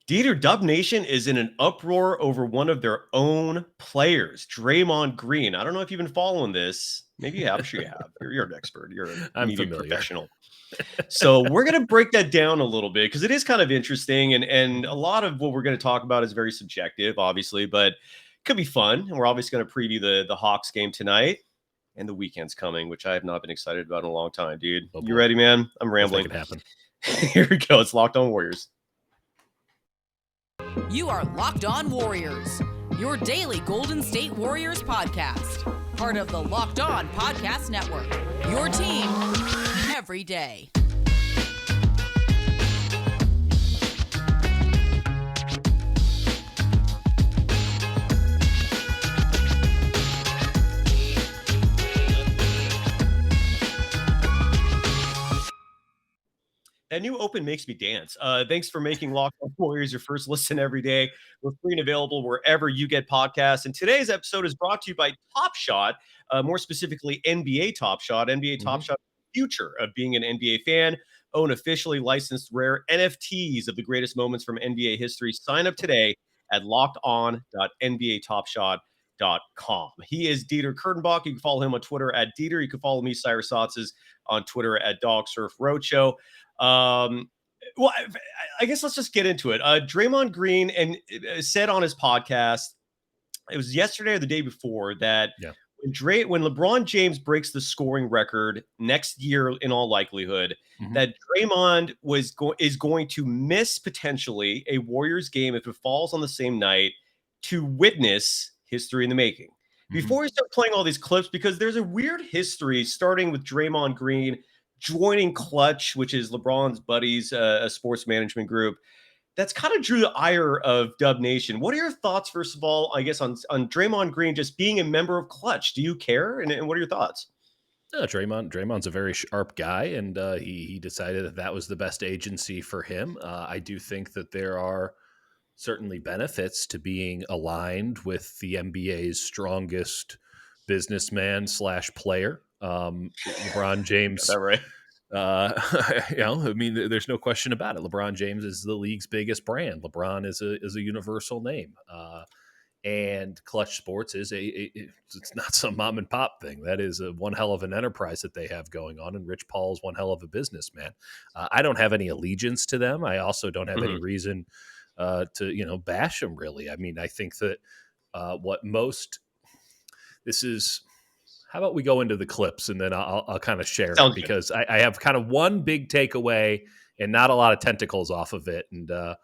Dieter, Dub Nation is in an uproar over one of their own players, Draymond Green. I don't know if you've been following this. Maybe you have. I'm sure you have. You're an expert. You're a media professional. So we're going to break that down a little bit because it is kind of interesting. And a lot of what we're going to talk about is very subjective, obviously, but it could be fun. And we're obviously going to preview the Hawks game tonight and the weekend's coming, which I have not been excited about in a long time, dude. You ready, man? I'm rambling. Let's make it happen. Here we go. It's Locked On Warriors. You are Locked On Warriors, your daily Golden State Warriors podcast. Part of the Locked On Podcast Network, your team every day. That new open makes me dance. Thanks for making Locked On Warriors your first listen every day. We're free and available wherever you get podcasts. And today's episode is brought to you by Top Shot, more specifically NBA Top Shot. NBA Top Shot, the future of being an NBA fan. Own officially licensed rare NFTs of the greatest moments from NBA history. Sign up today at lockedon.nbatopshot.com. He is Dieter Kurtenbach. You can follow him on Twitter at Dieter. You can follow me, Cyrus Saatsaz, on Twitter at DogSurfRoadshow. Well, I guess let's just get into it. Draymond Green said on his podcast, it was yesterday or the day before, that when LeBron James breaks the scoring record next year, in all likelihood, that Draymond is going to miss potentially a Warriors game if it falls on the same night to witness history in the making. Before we start playing all these clips, because there's a weird history starting with Draymond Green joining Clutch, which is LeBron's buddies, a sports management group, that's kind of drew the ire of Dub Nation. What are your thoughts, first of all, I guess, on Draymond Green just being a member of Clutch? Do you care? And what are your thoughts? Draymond's a very sharp guy, and he decided that was the best agency for him. I do think that there are certainly benefits to being aligned with the NBA's strongest businessman / player. LeBron James. Is that right? I mean, there's no question about it. LeBron James is the league's biggest brand. LeBron is a universal name. And Clutch Sports is it's not some mom and pop thing. That is one hell of an enterprise that they have going on. And Rich Paul is one hell of a businessman. I don't have any allegiance to them. I also don't have any reason to bash them, really. I mean, I think that how about we go into the clips and then I'll kind of share it, because I have kind of one big takeaway and not a lot of tentacles off of it. And I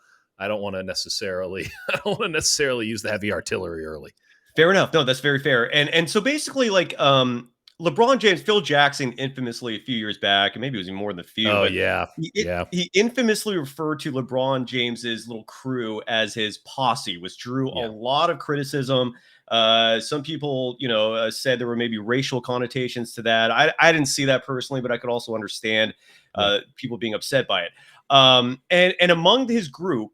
don't want to necessarily use the heavy artillery early. Fair enough. No, that's very fair. And so basically, like, LeBron James, Phil Jackson infamously a few years back, and maybe it was even more than a few. Oh, yeah. He infamously referred to LeBron James's little crew as his posse, which drew a lot of criticism. Some people, said there were maybe racial connotations to that. I didn't see that personally, but I could also understand people being upset by it. And among his group,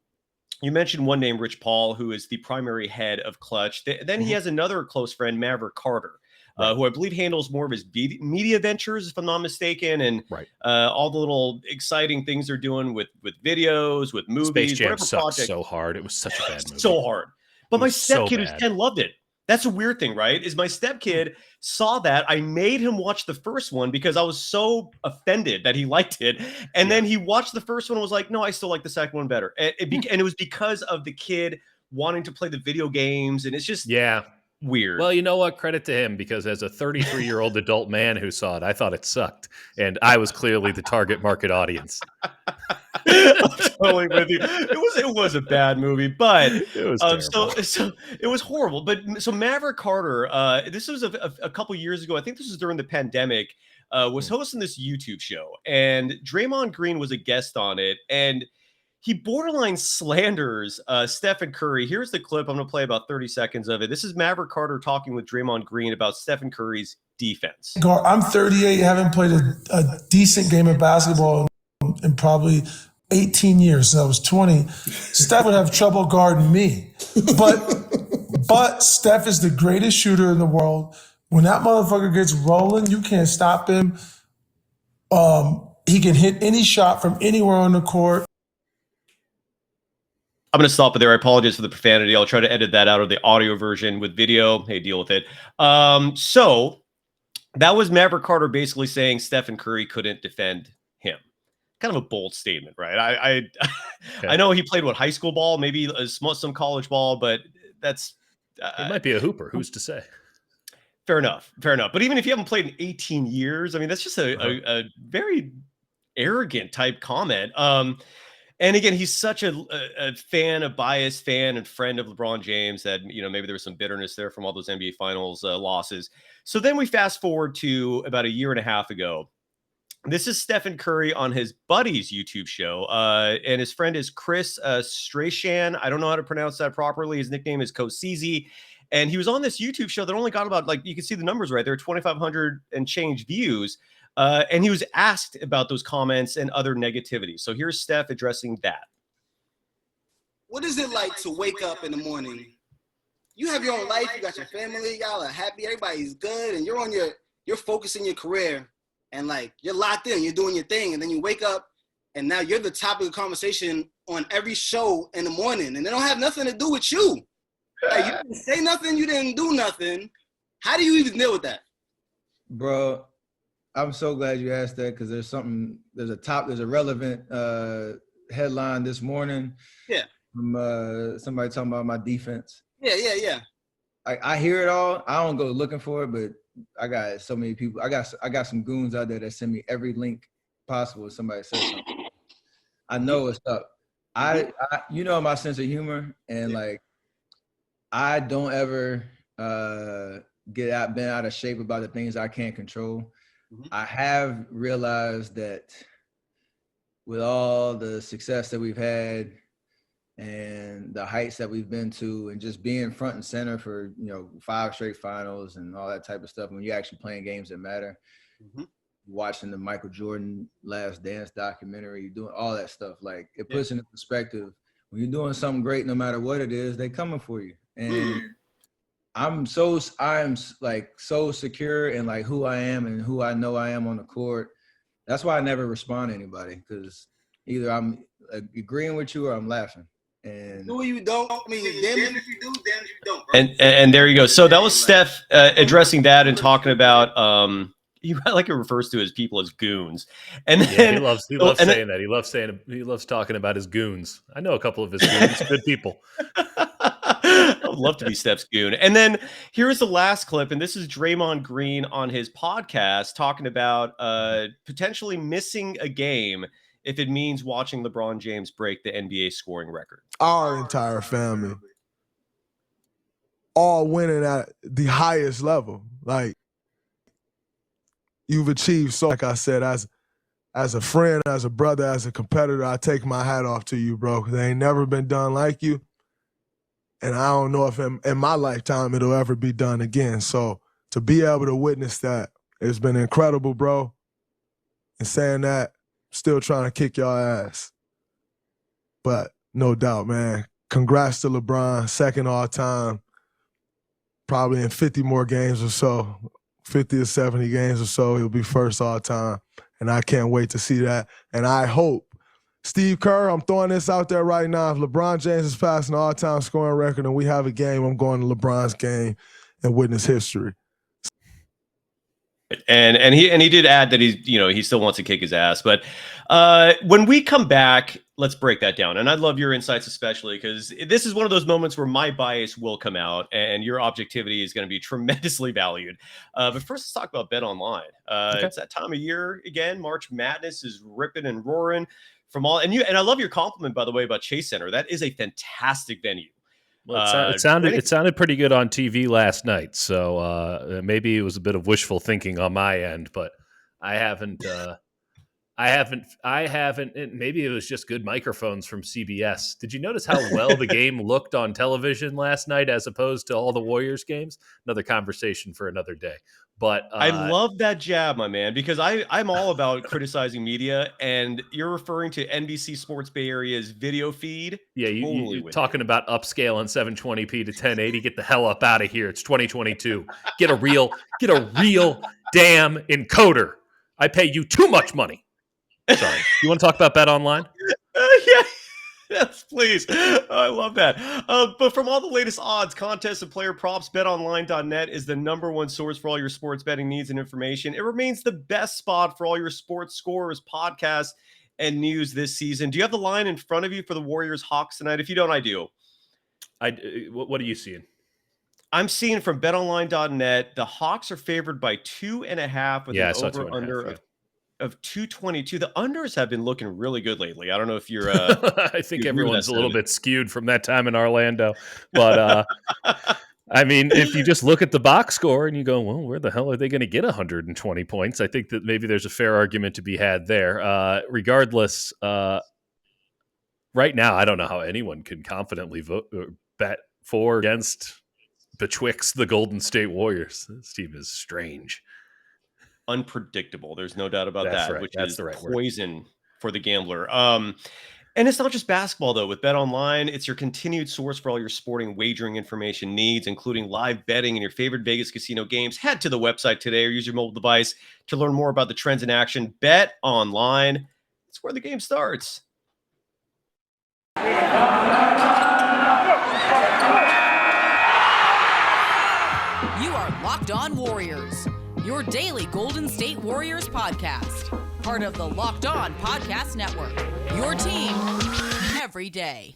you mentioned one name, Rich Paul, who is the primary head of Clutch. Then he has another close friend, Maverick Carter, who I believe handles more of his media ventures, if I'm not mistaken, and all the little exciting things they're doing with videos, with movies. Space Jam sucked so hard. It was such a bad movie. So hard. But my stepkid who's 10 loved it. That's a weird thing, right? Is my stepkid saw that. I made him watch the first one because I was so offended that he liked it. And then he watched the first one and was like, no, I still like the second one better. And it was because of the kid wanting to play the video games. And it's just weird. Well, you know what? Credit to him, because as a 33-year-old adult man who saw it, I thought it sucked. And I was clearly the target market audience. I'm totally with you. It was a bad movie, but it was so it was horrible. But so Maverick Carter, this was a couple years ago. I think this was during the pandemic. Was hosting this YouTube show, and Draymond Green was a guest on it, and he borderline slanders Stephen Curry. Here's the clip. I'm going to play about 30 seconds of it. This is Maverick Carter talking with Draymond Green about Stephen Curry's defense. I'm 38, haven't played a decent game of basketball in probably 18 years. Since I was 20. Steph would have trouble guarding me. But Steph is the greatest shooter in the world. When that motherfucker gets rolling, you can't stop him. He can hit any shot from anywhere on the court. I'm going to stop it there. I apologize for the profanity. I'll try to edit that out of the audio version with video. Hey, deal with it. So that was Maverick Carter basically saying Stephen Curry couldn't defend him. Kind of a bold statement, right? Okay. I know he played high school ball, maybe some college ball, but that's He might be a hooper. Who's to say? fair enough. But even if you haven't played in 18 years, I mean, that's just a very arrogant type comment. And again, he's such a biased fan and friend of LeBron James that, maybe there was some bitterness there from all those NBA Finals losses. So then we fast forward to about a year and a half ago. This is Stephen Curry on his buddy's YouTube show. And his friend is Chris Strachan. I don't know how to pronounce that properly. His nickname is Kosizi. And he was on this YouTube show that only got about, you can see the numbers right there, 2,500 and change views. And he was asked about those comments and other negativity. So here's Steph addressing that. What is it like to wake up in the morning? You have your own life. You got your family. Y'all are happy. Everybody's good. And you're focusing your career. And you're locked in, you're doing your thing, and then you wake up, and now you're the topic of conversation on every show in the morning, and they don't have nothing to do with you. You didn't say nothing, you didn't do nothing. How do you even deal with that? Bro, I'm so glad you asked that because there's a relevant headline this morning. Yeah. From somebody talking about my defense. Yeah. I hear it all. I don't go looking for it, but I got so many people. I got some goons out there that send me every link possible if somebody says something. I know what's up. I my sense of humor, and I don't ever been out of shape about the things I can't control. Mm-hmm. I have realized that with all the success that we've had and the heights that we've been to, and just being front and center for 5 straight finals and all that type of stuff, when you're actually playing games that matter, mm-hmm. watching the Michael Jordan Last Dance documentary, doing all that stuff, it puts into perspective when you're doing something great, no matter what it is, they coming for you. And I'm so secure in who I am and who I know I am on the court. That's why I never respond to anybody, because either I'm agreeing with you or I'm laughing. And do you don't? I mean, damn if you do, damn if you don't. Bro. And there you go. So that was Steph addressing that and talking about he refers to his people as goons. And then he loves saying that. He loves talking about his goons. I know a couple of his goons, good people. I would love to be Steph's goon. And then here's the last clip, and this is Draymond Green on his podcast talking about potentially missing a game if it means watching LeBron James break the NBA scoring record. Our entire family all winning at the highest level. You've achieved so, like I said, as a friend, as a brother, as a competitor, I take my hat off to you, bro, because they ain't never been done like you. And I don't know if in my lifetime it'll ever be done again. So to be able to witness that, it's been incredible, bro. And saying that, still trying to kick y'all ass. But no doubt, man. Congrats to LeBron, second all time. Probably in 50 more games or so, 50 or 70 games or so, he'll be first all time. And I can't wait to see that. And I hope, Steve Kerr, I'm throwing this out there right now. If LeBron James is passing the all-time scoring record and we have a game, I'm going to LeBron's game and witness history. And he did add that he still wants to kick his ass. But when we come back, let's break that down. And I love your insights, especially because this is one of those moments where my bias will come out and your objectivity is going to be tremendously valued. But first, let's talk about BetOnline. Okay. It's that time of year again. March Madness is ripping and roaring from all. And I love your compliment, by the way, about Chase Center. That is a fantastic venue. Well, it sounded pretty good on TV last night, so maybe it was a bit of wishful thinking on my end, but I haven't. Maybe it was just good microphones from CBS. Did you notice how well the game looked on television last night, as opposed to all the Warriors games? Another conversation for another day. But I love that jab, my man, because I'm all about criticizing media, and you're referring to NBC Sports Bay Area's video feed. Yeah, you're talking about upscale on 720p to 1080. Get the hell up out of here. It's 2022. Get a real damn encoder. I pay you too much money. Sorry. You want to talk about BetOnline? Yeah. Yes, please. I love that. But from all the latest odds, contests, and player props, betonline.net is the number one source for all your sports betting needs and information. It remains the best spot for all your sports scores, podcasts, and news this season. Do you have the line in front of you for the Warriors Hawks tonight? If you don't, I do. What are you seeing? I'm seeing from betonline.net, the Hawks are favored by 2.5 with an I saw over-under 2.5, of 222. The unders have been looking really good lately. I don't know if you're I think you agree with everyone's that a little sentiment. bit skewed from that time in Orlando. But I mean, if you just look at the box score and you go, well, where the hell are they going to get 120 points? I think that maybe there's a fair argument to be had there. Regardless, right now, I don't know how anyone can confidently vote or bet for, against, betwixt the Golden State Warriors. This team is strange. Unpredictable. There's no doubt about That's that, right. which That's is the right word. poison for the gambler. And it's not just basketball, though. With BetOnline, it's your continued source for all your sporting wagering information needs, including live betting and your favorite Vegas casino games. Head to the website today or use your mobile device to learn more about the trends in action. BetOnline. It's where the game starts. You are Locked On Warriors, your daily Golden State Warriors podcast. Part of the Locked On Podcast Network, your team every day.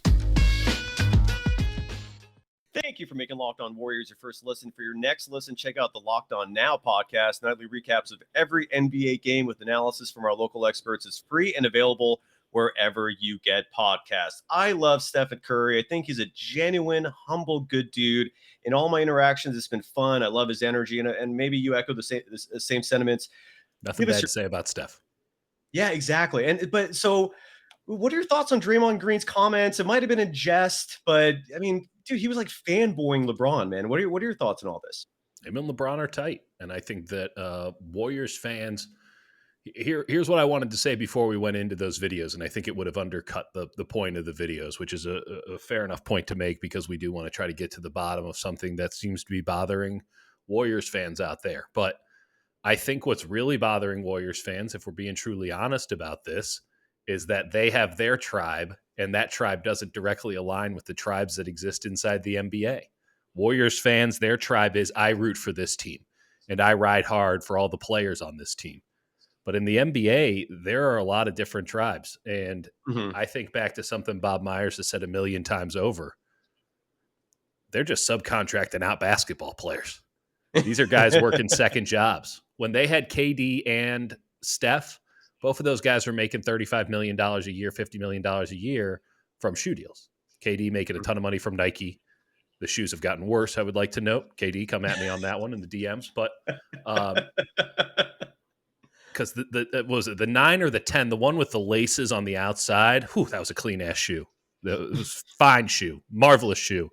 Thank you for making Locked On Warriors your first listen. For your next listen, check out the Locked On Now podcast. Nightly recaps of every NBA game with analysis from our local experts is free and available wherever you get podcasts. I love Stephen Curry. I think he's a genuine, humble, good dude. In all my interactions, it's been fun. I love his energy, and maybe you echo the same sentiments. Nothing bad to say about Steph. Yeah, exactly. But so, what are your thoughts on Draymond Green's comments? It might have been in jest, but I mean, dude, he was like fanboying LeBron, man. What are your thoughts on all this? Him and LeBron are tight, and I think that Warriors fans. Here's what I wanted to say before we went into those videos, and I think it would have undercut the point of the videos, which is a fair enough point to make because we do want to try to get to the bottom of something that seems to be bothering Warriors fans out there. But I think what's really bothering Warriors fans, if we're being truly honest about this, is that they have their tribe, and that tribe doesn't directly align with the tribes that exist inside the NBA. Warriors fans, their tribe is, I root for this team, and I ride hard for all the players on this team. But in the NBA, there are a lot of different tribes. And I think back to something Bob Myers has said a million times over. They're just subcontracting out basketball players. These are guys working second jobs. When they had KD and Steph, both of those guys were making $35 million a year, $50 million a year from shoe deals. KD making a ton of money from Nike. The shoes have gotten worse, I would like to note. KD, come at me on that one in the DMs. But because what was it, the 9 or the 10, the one with the laces on the outside, that was a clean-ass shoe. It was fine shoe, marvelous shoe.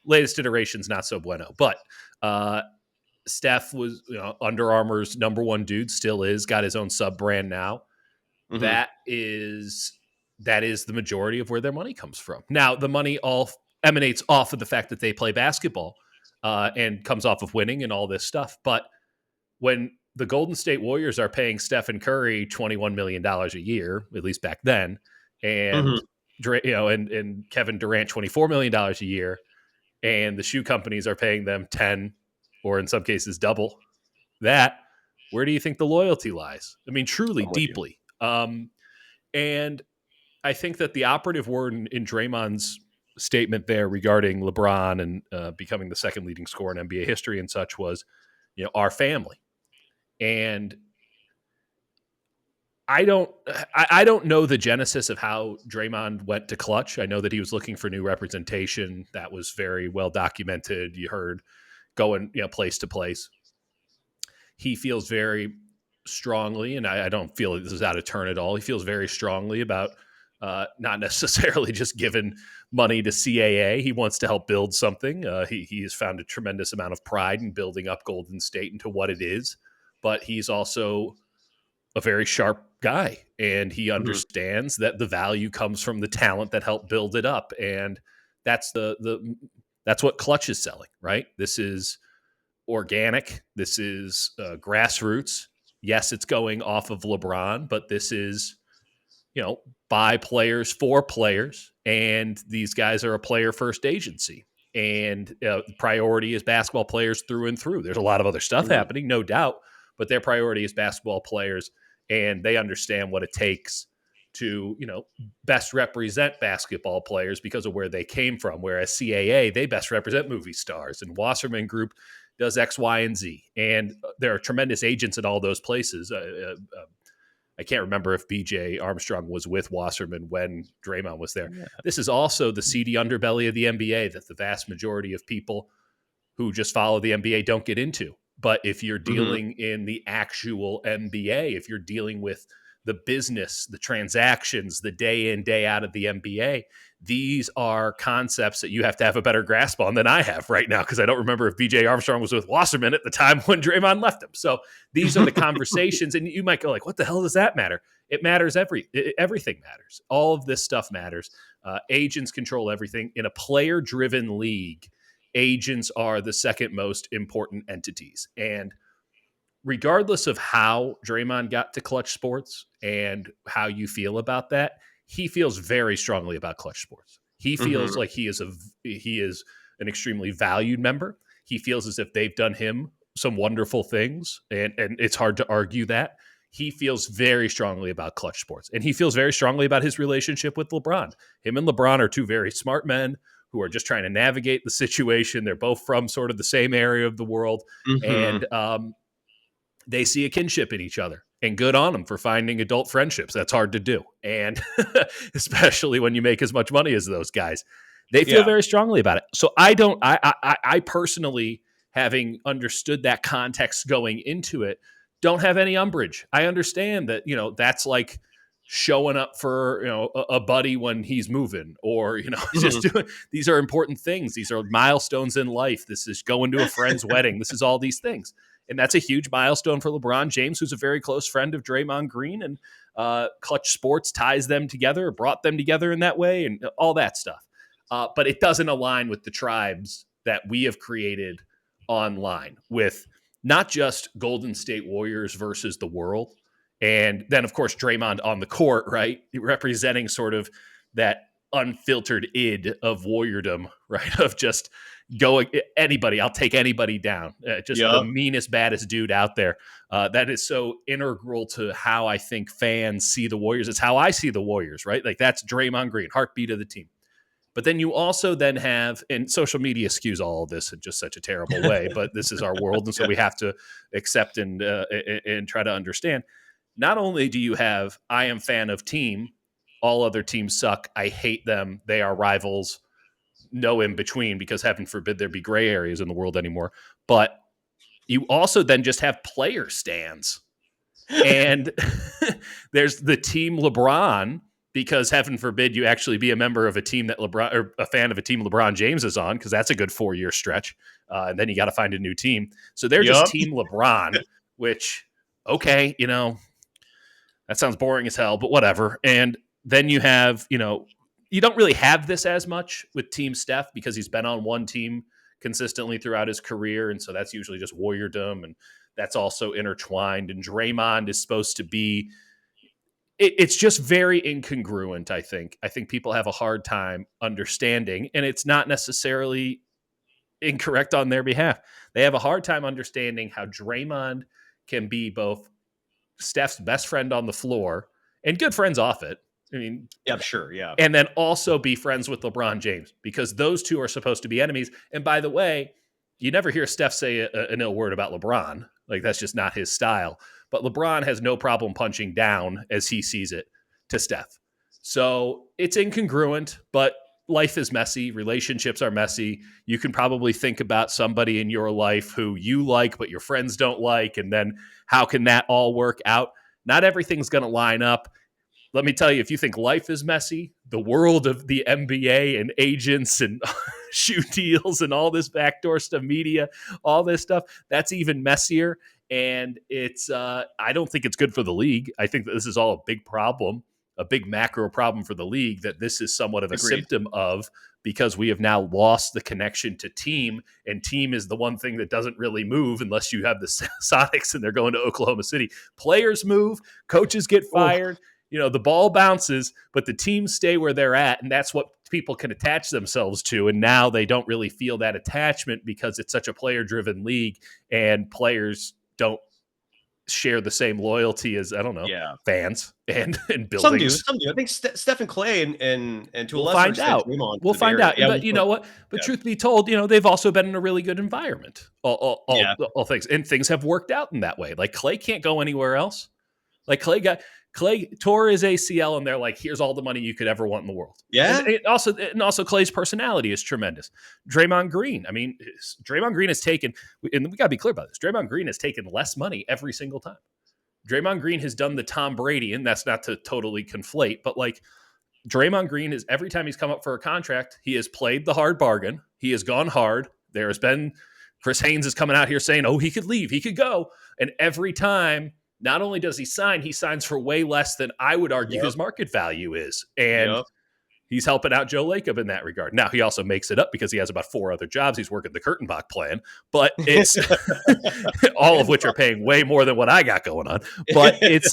Latest iteration's not so bueno. But Steph was Under Armour's number one dude, still is, got his own sub-brand now. That is the majority of where their money comes from. Now, the money all emanates off of the fact that they play basketball and comes off of winning and all this stuff. But when the Golden State Warriors are paying Stephen Curry $21 million a year, at least back then, and and Kevin Durant $24 million a year, and the shoe companies are paying them 10 or in some cases double that, where do you think the loyalty lies? I mean, truly, deeply. And I think that the operative word in Draymond's statement there regarding LeBron and becoming the second leading scorer in NBA history and such was, our family. And I don't know the genesis of how Draymond went to Clutch. I know that he was looking for new representation. That was very well documented. You heard going place to place. He feels very strongly, and I don't feel this is out of turn at all. He feels very strongly about not necessarily just giving money to CAA. He wants to help build something. He has found a tremendous amount of pride in building up Golden State into what it is. But he's also a very sharp guy, and he understands that the value comes from the talent that helped build it up, and that's that's what Clutch is selling, right? This is organic. This is grassroots. Yes, it's going off of LeBron, but this is by players for players, and these guys are a player first agency, and priority is basketball players through and through. There's a lot of other stuff happening, no doubt, but their priority is basketball players, and they understand what it takes to, best represent basketball players because of where they came from. Whereas CAA, they best represent movie stars, and Wasserman Group does X, Y, and Z. And there are tremendous agents at all those places. I can't remember if BJ Armstrong was with Wasserman when Draymond was there. Yeah. This is also the seedy underbelly of the NBA that the vast majority of people who just follow the NBA don't get into. But if you're dealing in the actual NBA, if you're dealing with the business, the transactions, the day in, day out of the NBA, these are concepts that you have to have a better grasp on than I have right now, because I don't remember if BJ Armstrong was with Wasserman at the time when Draymond left him. So these are the conversations, and you might go like, what the hell does that matter? It matters. Everything matters. All of this stuff matters. Agents control everything. In a player-driven league, agents are the second most important entities. And regardless of how Draymond got to Clutch Sports and how you feel about that, he feels very strongly about Clutch Sports. He feels like he is an extremely valued member. He feels as if they've done him some wonderful things, and it's hard to argue that. He feels very strongly about Clutch Sports, and he feels very strongly about his relationship with LeBron. Him and LeBron are two very smart men who are just trying to navigate the situation. They're both from sort of the same area of the world, and they see a kinship in each other, and good on them for finding adult friendships. That's hard to do. And especially when you make as much money as those guys, they feel very strongly about it. So I personally, having understood that context going into it, don't have any umbrage. I understand that, that's like showing up for, a buddy when he's moving, or, just doing, these are important things. These are milestones in life. This is going to a friend's wedding. This is all these things. And that's a huge milestone for LeBron James, who's a very close friend of Draymond Green, and Clutch Sports ties them together, brought them together in that way, and all that stuff. But it doesn't align with the tribes that we have created online, with not just Golden State Warriors versus the world. And then, of course, Draymond on the court, right, representing sort of that unfiltered id of warriordom, right, of just going anybody, I'll take anybody down, just the meanest, baddest dude out there. That is so integral to how I think fans see the Warriors. It's how I see the Warriors, right? Like, that's Draymond Green, heartbeat of the team. But then you also then have, and social media skews all of this in just such a terrible way, but this is our world, and so we have to accept and try to understand. Not only do you have, I am fan of team, all other teams suck, I hate them, they are rivals, no in between, because heaven forbid there be gray areas in the world anymore. But you also then just have player stands. And there's the team LeBron, because heaven forbid you actually be a member of a team that LeBron, or a fan of a team LeBron James is on, because that's a good 4-year stretch. And then you got to find a new team. So they're just team LeBron, which, okay, that sounds boring as hell, but whatever. And then you have, you don't really have this as much with Team Steph, because he's been on one team consistently throughout his career. And so that's usually just warriordom, and that's also intertwined. And Draymond is supposed to be, it's just very incongruent, I think. I think people have a hard time understanding, and it's not necessarily incorrect on their behalf. They have a hard time understanding how Draymond can be both Steph's best friend on the floor and good friends off it. I mean, yeah, sure. Yeah. And then also be friends with LeBron James, because those two are supposed to be enemies. And by the way, you never hear Steph say an ill word about LeBron. Like, that's just not his style. But LeBron has no problem punching down, as he sees it, to Steph. So it's incongruent, but life is messy. Relationships are messy. You can probably think about somebody in your life who you like, but your friends don't like. And then how can that all work out? Not everything's going to line up. Let me tell you, if you think life is messy, the world of the NBA and agents and shoe deals and all this backdoor stuff, media, all this stuff, that's even messier. And it's, I don't think it's good for the league. I think that this is all a big problem, a big macro problem for the league, that this is somewhat of a symptom of, because we have now lost the connection to team, and team is the one thing that doesn't really move unless you have the Sonics and they're going to Oklahoma City. Players move, coaches get fired. the ball bounces, but the teams stay where they're at, and that's what people can attach themselves to. And now they don't really feel that attachment because it's such a player-driven league, and players don't share the same loyalty as, I don't know, fans and buildings. Some do. I think Steph and Clay and to a we'll lesser find extent, out. Draymond We'll find out. Yeah, but you know what? But truth be told, they've also been in a really good environment. All things, and things have worked out in that way. Like Clay can't go anywhere else. Like Clay tore his ACL, and they're like, "Here's all the money you could ever want in the world." Yeah. And also Clay's personality is tremendous. Draymond Green. I mean, Draymond Green has taken, and we got to be clear about this. Draymond Green has taken less money every single time. Draymond Green has done the Tom Brady, and that's not to totally conflate, but like Draymond Green is, every time he's come up for a contract, he has played the hard bargain. He has gone hard. There has been, Chris Haynes is coming out here saying, oh, he could leave, he could go. And every time, not only does he signs for way less than I would argue his market value is. And he's helping out Joe Lacob in that regard. Now, he also makes it up because he has about 4 other jobs. He's working the Kurtenbach plan, but it's all of which are paying way more than what I got going on. But it's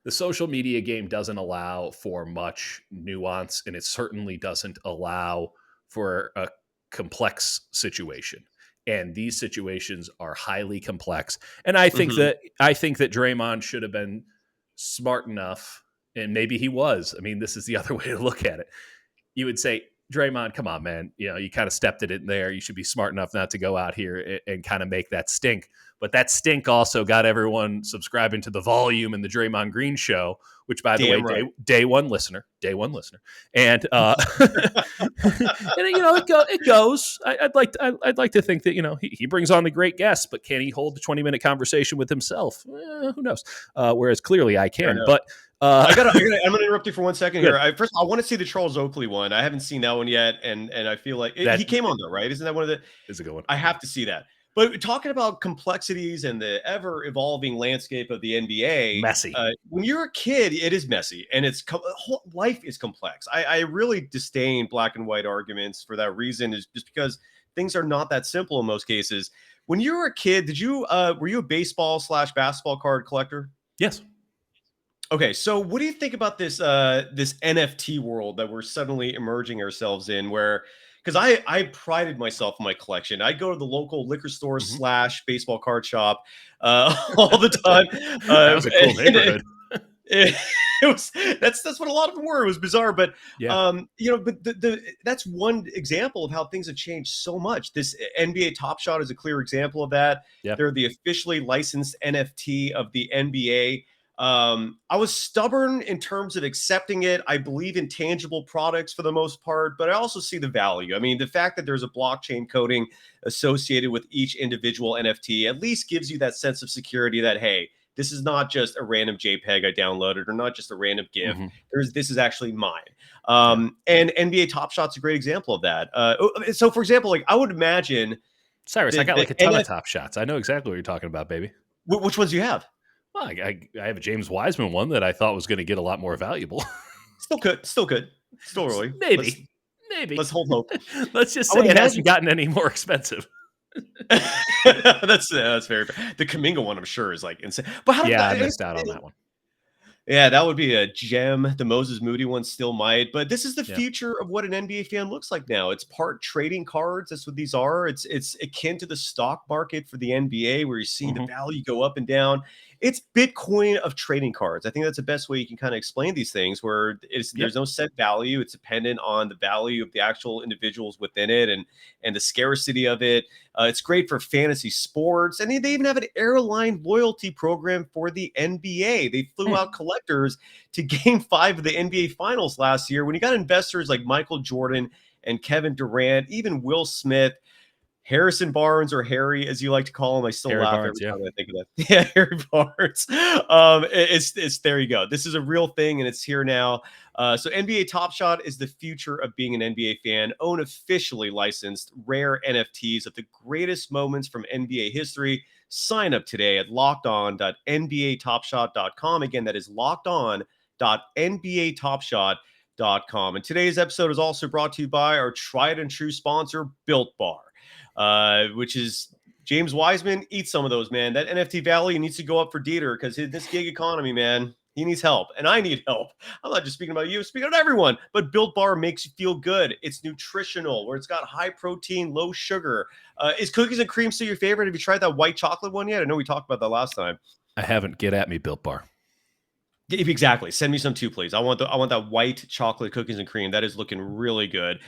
the social media game doesn't allow for much nuance, and it certainly doesn't allow for a complex situation. And these situations are highly complex. And I think that Draymond should have been smart enough, and maybe he was. I mean, this is the other way to look at it. You would say, Draymond, come on, man. You kind of stepped it in there. You should be smart enough not to go out here and kind of make that stink. But that stink also got everyone subscribing to The Volume and the Draymond Green Show, which, by the way, day one listener. And, it goes. I'd like to think that, he brings on the great guests, but can he hold a 20-minute conversation with himself? Who knows? Whereas clearly I can. But I'm going to interrupt you for 1 second here. First, I want to see the Charles Oakley one. I haven't seen that one yet, and I feel like he came on though, right? Isn't that one of the? Is a good one. I have to see that. But talking about complexities and the ever-evolving landscape of the NBA, messy. When you're a kid, it is messy, and life is complex. I really disdain black and white arguments for that reason, is just because things are not that simple in most cases. When you were a kid, were you a baseball/basketball card collector? Yes. Okay, so what do you think about this NFT world that we're suddenly emerging ourselves in, where? Because I prided myself in my collection. I'd go to the local liquor store / baseball card shop all the time. That was a cool neighborhood. That's what a lot of them were. It was bizarre, but that's one example of how things have changed so much. This NBA Top Shot is a clear example of that. Yep. They're the officially licensed NFT of the NBA. I was stubborn in terms of accepting it. I believe in tangible products for the most part, but I also see the value. I mean, the fact that there's a blockchain coding associated with each individual NFT at least gives you that sense of security that, hey, this is not just a random JPEG I downloaded or not just a random GIF. This is actually mine. And NBA Top Shot's a great example of that. So for example, like I would imagine, Cyrus, I got like a ton of Top Shots. I know exactly what you're talking about, baby. Which ones do you have? Well, I have a James Wiseman one that I thought was going to get a lot more valuable. Still good. Still early. Maybe. Let's hold hope. Let's just say it hasn't gotten any more expensive. That's very fair. The Kuminga one, I'm sure, is like insane. But I missed out on that one. Yeah, that would be a gem. The Moses Moody one still might, but this is the future of what an NBA fan looks like now. It's part trading cards. That's what these are. It's akin to the stock market for the NBA, where you're seeing the value go up and down. It's Bitcoin of trading cards. I think that's the best way you can kind of explain these things, where there's no set value. It's dependent on the value of the actual individuals within it and the scarcity of it. It's great for fantasy sports. And they even have an airline loyalty program for the NBA. They flew out collectors to Game 5 of the NBA Finals last year when you got investors like Michael Jordan and Kevin Durant, even Will Smith, Harrison Barnes, or Harry, as you like to call him. I still laugh every time I think of that. Yeah, Harry Barnes. It's there you go. This is a real thing, and it's here now. So NBA Top Shot is the future of being an NBA fan. Own officially licensed rare NFTs of the greatest moments from NBA history. Sign up today at lockedon.nbatopshot.com. Again, that is lockedon.nbatopshot.com. And today's episode is also brought to you by our tried and true sponsor, Built Bar. Which is James Wiseman, eat some of those, man. That NFT value needs to go up for Dieter because this gig economy, man, he needs help. And I need help. I'm not just speaking about you, I'm speaking about everyone. But Built Bar makes you feel good. It's nutritional, where it's got high protein, low sugar. Is cookies and cream still your favorite? Have you tried that white chocolate one yet? I know we talked about that last time. I haven't. Get at me, Built Bar. Exactly. Send me some too, please. I want that white chocolate cookies and cream. That is looking really good.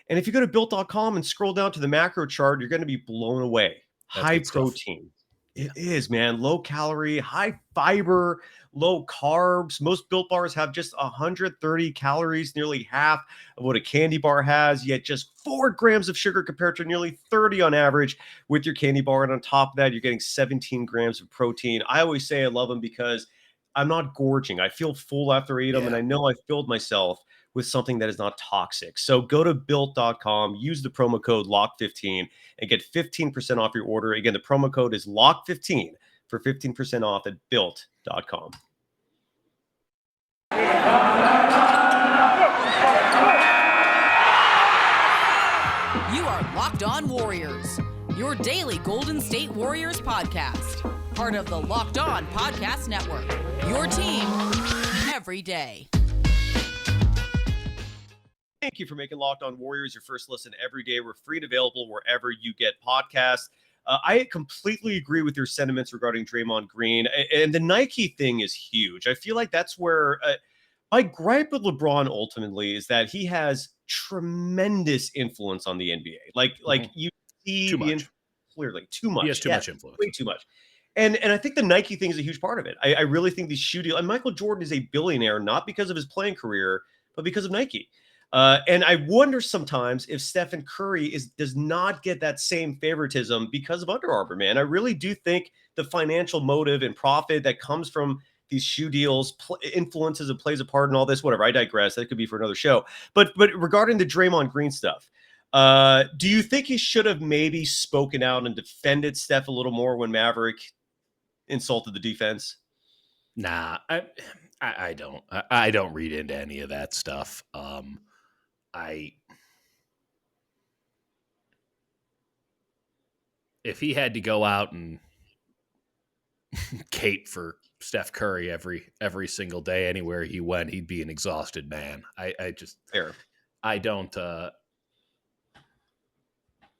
And if you go to built.com and scroll down to the macro chart, you're going to be blown away. That's High good stuff. protein. It is, man. Low calorie, high fiber, low carbs. Most Built Bars have just 130 calories, nearly half of what a candy bar has, yet just 4 grams of sugar compared to nearly 30 on average with your candy bar. And on top of that, you're getting 17 grams of protein. I always say I love them because I'm not gorging. I feel full after I eat them, and I know I filled myself with something that is not toxic. So go to built.com, use the promo code LOCK15 and get 15% off your order. Again, the promo code is LOCK15 for 15% off at built.com. You are Locked On Warriors, your daily Golden State Warriors podcast. Part of the Locked On Podcast Network, your team every day. Thank you for making Locked On Warriors your first listen every day. We're free and available wherever you get podcasts. I completely agree with your sentiments regarding Draymond Green. And the Nike thing is huge. I feel like that's where my gripe with LeBron ultimately is that he has tremendous influence on the NBA. Like you see Too much. Clearly, too much. He has too much influence. Way too much. And I think the Nike thing is a huge part of it. I really think these shoe deals, and Michael Jordan is a billionaire, not because of his playing career, but because of Nike. And I wonder sometimes if Stephen Curry does not get that same favoritism because of Under Armour, man. I really do think the financial motive and profit that comes from these shoe deals influences and plays a part in all this. Whatever, I digress. That could be for another show. But regarding the Draymond Green stuff, do you think he should have maybe spoken out and defended Steph a little more when Maverick insulted the defense? Nah, I don't. I don't read into any of that stuff. If he had to go out and cape for Steph Curry every single day anywhere he went, he'd be an exhausted man. I just Fair. I don't.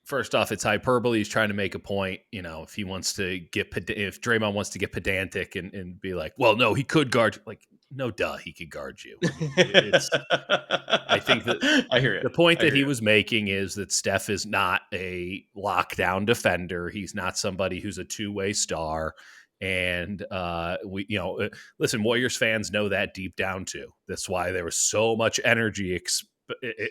First off, it's hyperbole. He's trying to make a point. You know, if Draymond wants to get pedantic and be like, well, no, he could guard. Like, no, duh, he could guard you. I think that I hear it. The point that he was making is that Steph is not a lockdown defender. He's not somebody who's a two-way star. And listen, Warriors fans know that deep down too. That's why there was so much energy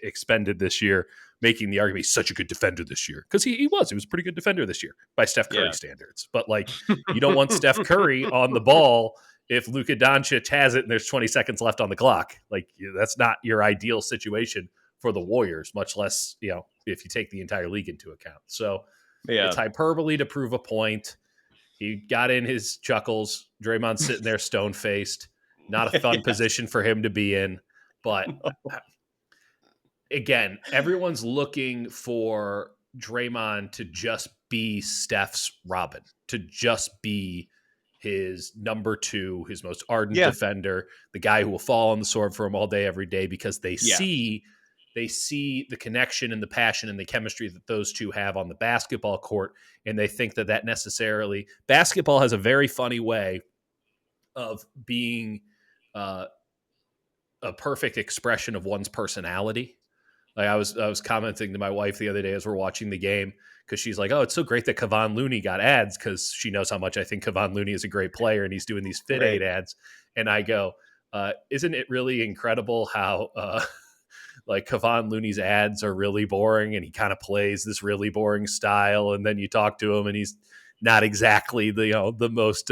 expended this year, making the argument he's such a good defender this year, because he was a pretty good defender this year by Steph Curry standards. But like, you don't want Steph Curry on the ball if Luka Doncic has it and there's 20 seconds left on the clock. Like, that's not your ideal situation for the Warriors, much less, if you take the entire league into account. So it's hyperbole to prove a point. He got in his chuckles. Draymond's sitting there stone-faced. Not a fun position for him to be in. But again, everyone's looking for Draymond to just be Steph's Robin, to just be his number two, his most ardent defender, the guy who will fall on the sword for him all day, every day, because they see the connection and the passion and the chemistry that those two have on the basketball court. And they think that necessarily, basketball has a very funny way of being a perfect expression of one's personality. Like, I was commenting to my wife the other day as we're watching the game, because she's like, oh, it's so great that Kevon Looney got ads, because she knows how much I think Kevon Looney is a great player, and he's doing these Fit Aid ads. And I go, isn't it really incredible how like Kevon Looney's ads are really boring, and he kind of plays this really boring style, and then you talk to him and he's not exactly the most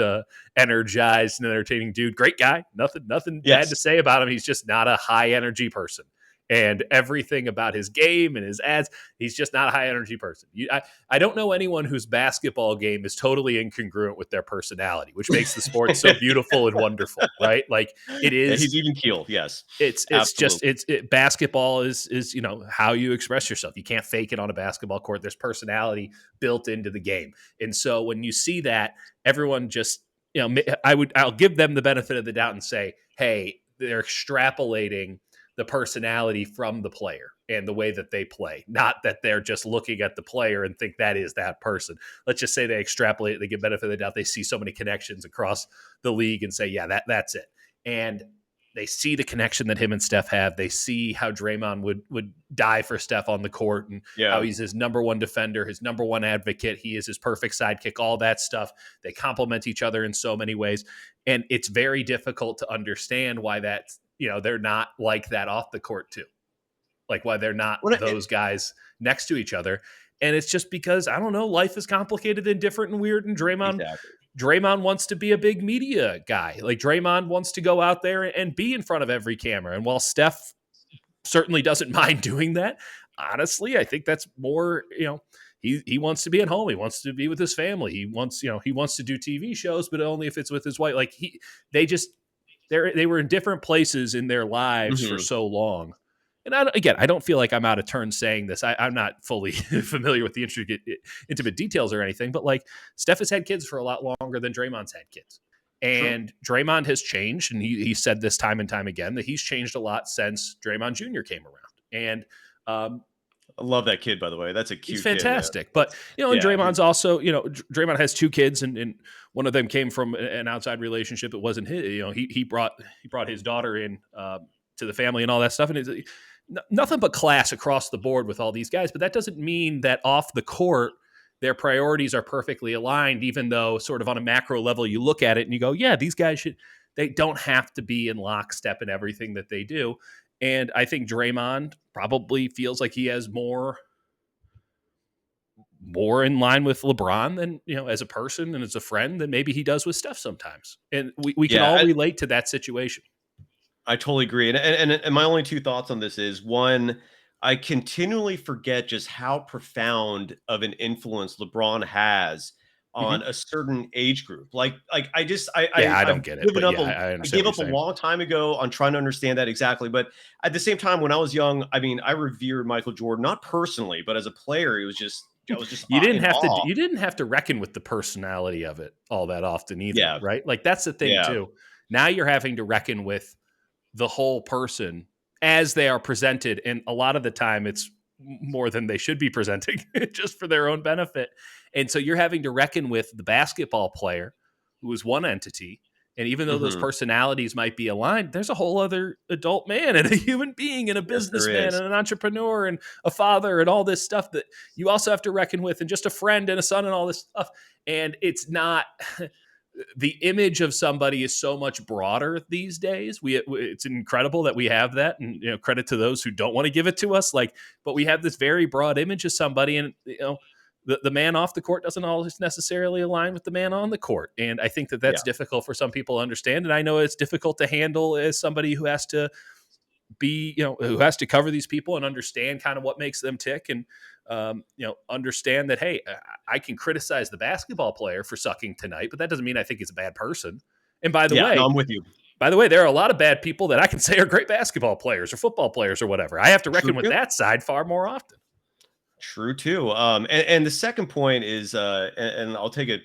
energized and entertaining dude. Great guy, nothing bad to say about him. He's just not a high energy person. and everything about his game and his ads. He's just not a high energy person. I don't know anyone whose basketball game is totally incongruent with their personality, which makes the sport so beautiful and wonderful, right? Like it is. Yeah, he's even keeled. Yes, it's just basketball is how you express yourself. You can't fake it on a basketball court. There's personality built into the game, and so when you see that, everyone just I'll give them the benefit of the doubt and say, hey, they're extrapolating the personality from the player and the way that they play, not that they're just looking at the player and think that is that person. Let's just say they extrapolate, they give benefit of the doubt. They see so many connections across the league and say, yeah, that's it. And they see the connection that him and Steph have. They see how Draymond would die for Steph on the court and how he's his number one defender, his number one advocate. He is his perfect sidekick, all that stuff. They complement each other in so many ways. And it's very difficult to understand why that's, they're not like that off the court too. Like why they're not those guys next to each other. And it's just because, I don't know, life is complicated and different and weird. And Draymond wants to be a big media guy. Like Draymond wants to go out there and be in front of every camera. And while Steph certainly doesn't mind doing that, honestly, I think that's more, he wants to be at home. He wants to be with his family. He wants to do TV shows, but only if it's with his wife. Like they were in different places in their lives for so long. And I don't feel like I'm out of turn saying this. I'm not fully familiar with the intimate details or anything, but like Steph has had kids for a lot longer than Draymond's had kids. And Draymond has changed, and he said this time and time again, that he's changed a lot since Draymond Jr. came around. And I love that kid, by the way. That's a cute he's fantastic. Kid, But, and Draymond's also, Draymond has two kids, and one of them came from an outside relationship. It wasn't his, he brought his daughter in to the family and all that stuff. And it's nothing but class across the board with all these guys. But that doesn't mean that off the court, their priorities are perfectly aligned, even though sort of on a macro level, you look at it and you go, yeah, these guys they don't have to be in lockstep in everything that they do. And I think Draymond probably feels like he has more in line with LeBron than, as a person and as a friend than maybe he does with Steph sometimes. And we can all relate to that situation. I totally agree. And my only two thoughts on this is, one, I continually forget just how profound of an influence LeBron has on a certain age group. Like I don't get it. I gave up a long time ago on trying to understand that exactly. But at the same time, when I was young, I revered Michael Jordan, not personally, but as a player, it was just, you didn't have to reckon with the personality of it all that often either. Right. Like that's the thing too. Now you're having to reckon with the whole person as they are presented. And a lot of the time it's more than they should be presenting just for their own benefit. And so you're having to reckon with the basketball player who is one entity. And even though those personalities might be aligned, there's a whole other adult man and a human being and a businessman and an entrepreneur and a father and all this stuff that you also have to reckon with, and just a friend and a son and all this stuff. And it's not... The image of somebody is so much broader these days. It's incredible that we have that, and credit to those who don't want to give it to us. But we have this very broad image of somebody, and the man off the court doesn't always necessarily align with the man on the court. And I think that's difficult for some people to understand. And I know it's difficult to handle as somebody who has to be, who has to cover these people and understand kind of what makes them tick, and understand that, hey, I can criticize the basketball player for sucking tonight, but that doesn't mean I think he's a bad person. And by the way, I'm with you. By the way, there are a lot of bad people that I can say are great basketball players or football players or whatever. I have to reckon with that side far more often. True too. And the second point is, and I'll take a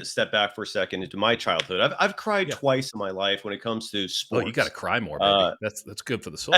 step back for a second into my childhood. I've cried twice in my life when it comes to sports. Oh, you got to cry more, baby. That's good for the soul.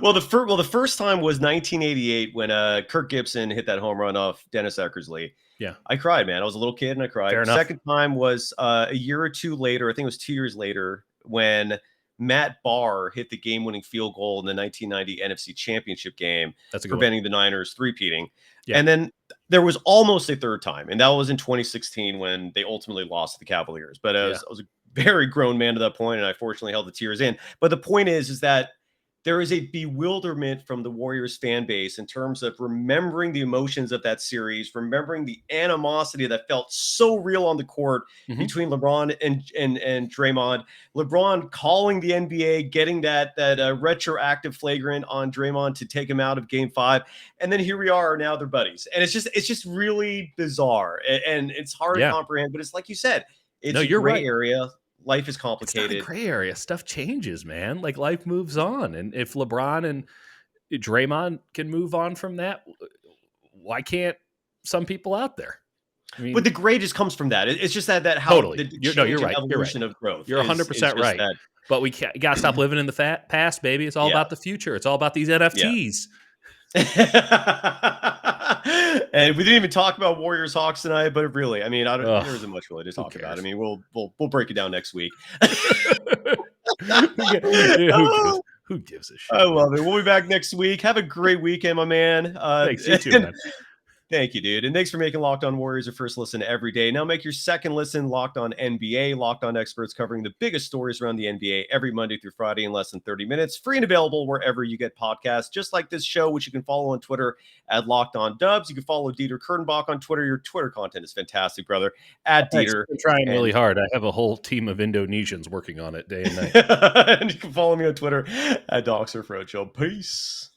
Well, the first time was 1988 when Kirk Gibson hit that home run off Dennis Eckersley. Yeah, I cried, man. I was a little kid and I cried. Fair enough. Second time was a year or two later. I think it was 2 years later when Matt Barr hit the game-winning field goal in the 1990 NFC Championship game, preventing the Niners three-peating. Yeah. And then there was almost a third time, and that was in 2016 when they ultimately lost to the Cavaliers. But I was a very grown man to that point, and I fortunately held the tears in. But the point is that there is a bewilderment from the Warriors fan base in terms of remembering the emotions of that series, remembering the animosity that felt so real on the court between LeBron and Draymond. LeBron calling the NBA, getting that retroactive flagrant on Draymond to take him out of Game 5, and then here we are now they're buddies, and it's just really bizarre, and it's hard to comprehend. But it's like you said, it's a gray area. Life is complicated. It's not a gray area. Stuff changes, man. Like life moves on. And if LeBron and Draymond can move on from that, why can't some people out there? I mean, but the gray just comes from that. It's just that how totally. you're right. Evolution of growth. You're 100% right. That. But we got to stop living in the past, baby. It's all about the future. It's all about these NFTs. And we didn't even talk about Warriors Hawks tonight, but really, I mean, there isn't much really to talk about. I mean, we'll break it down next week. Who gives a shit? I love it. We'll be back next week. Have a great weekend, my man. Thanks, you too, man. Thank you, dude. And thanks for making Locked On Warriors your first listen every day. Now make your second listen Locked On NBA. Locked On experts covering the biggest stories around the NBA every Monday through Friday in less than 30 minutes. Free and available wherever you get podcasts, just like this show, which you can follow on Twitter at Locked On Dubs. You can follow Dieter Kurtenbach on Twitter. Your Twitter content is fantastic, brother. At Dieter. I'm trying really hard. I have a whole team of Indonesians working on it day and night. And you can follow me on Twitter at DocSurfRoadshow. Peace.